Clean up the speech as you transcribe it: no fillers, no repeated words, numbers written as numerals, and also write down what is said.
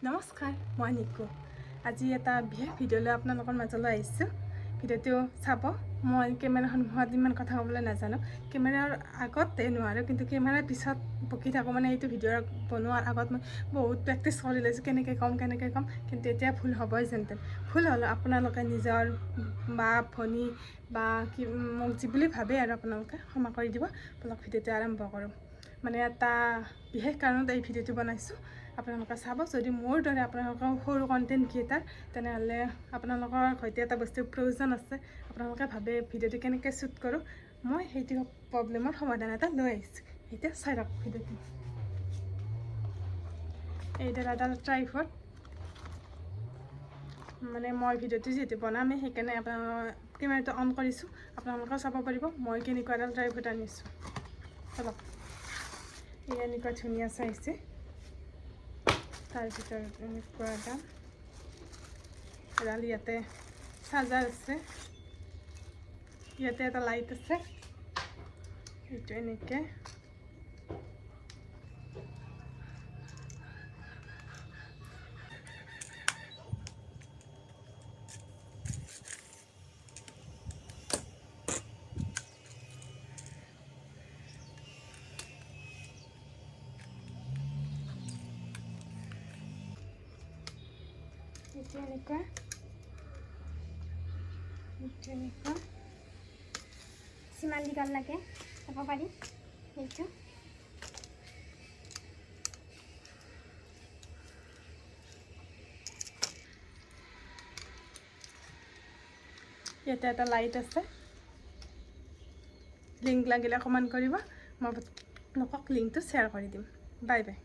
নমস্কাৰ, মই নিকু। আজি এটা বিশেষ ভিডিঅ' লৈ আপোনালোকৰ মাজলৈ আহিছোঁ। ভিডিঅ'টো চাব। মই কেমেৰাৰ সন্মুখত ইমান কথা ক'বলৈ নাজানো, কেমেৰাৰ আগতে নোৱাৰোঁ, কিন্তু কেমেৰাৰ পিছত বকি থাকোঁ। মানে এইটো ভিডিঅ' বনোৱাৰ আগত মই বহুত প্ৰেক্টিছ কৰি লৈছোঁ, কেনেকৈ ক'ম, কিন্তু এতিয়া ভুল হ'বই যেন ভুল হ'লে আপোনালোকে নিজৰ বা ভনী বা কি মোক যি বুলি ভাবে আৰু আপোনালোকে ক্ষমা কৰি দিব। বলক ভিডিঅ'টো আৰম্ভ কৰোঁ। মানে এটা বিশেষ কাৰণত এই ভিডিঅ'টো বনাইছোঁ, আপোনালোকে চাব। যদি মোৰ দৰে আপোনালোকৰ সৰু কণ্টেণ্ট ক্ৰিয়েটাৰ, তেনেহ'লে আপোনালোকৰ হয়তো এটা বস্তুৰ প্ৰয়োজন আছে। আপোনালোকে ভাবে ভিডিঅ'টো কেনেকৈ শ্বুট কৰোঁ, মই সেইটো প্ৰব্লেমৰ সমাধান এটা লৈ আহিছোঁ। এতিয়া চাই লওক ভিডিঅ'টো। এইডাল এডাল ট্ৰাইপড, মানে মই ভিডিঅ'টো যিহেতু বনামেই, সেইকাৰণে আপোনালোকৰ কেমেৰাটো অন কৰিছোঁ। আপোনালোকেও চাব পাৰিব মই কেনেকুৱা এডাল ট্ৰাইপড আনিছোঁ। চাওক, এই এনেকুৱা ধুনীয়া চাইছে। তাৰ ভিতৰত এনেকুৱা এডাল ইয়াতে চাৰ্জাৰ আছে, ইয়াতে এটা লাইট আছে, এইটো এনেকৈ এনেকুৱা সিমান দীঘল লাগে চাব পাৰি। সেইটো ইয়াতে এটা লাইট আছে। লিংক লাগিলে কমেণ্ট কৰিব, মই আপোনালোকক লিংকটো শ্বেয়াৰ কৰি দিম। Bye bye.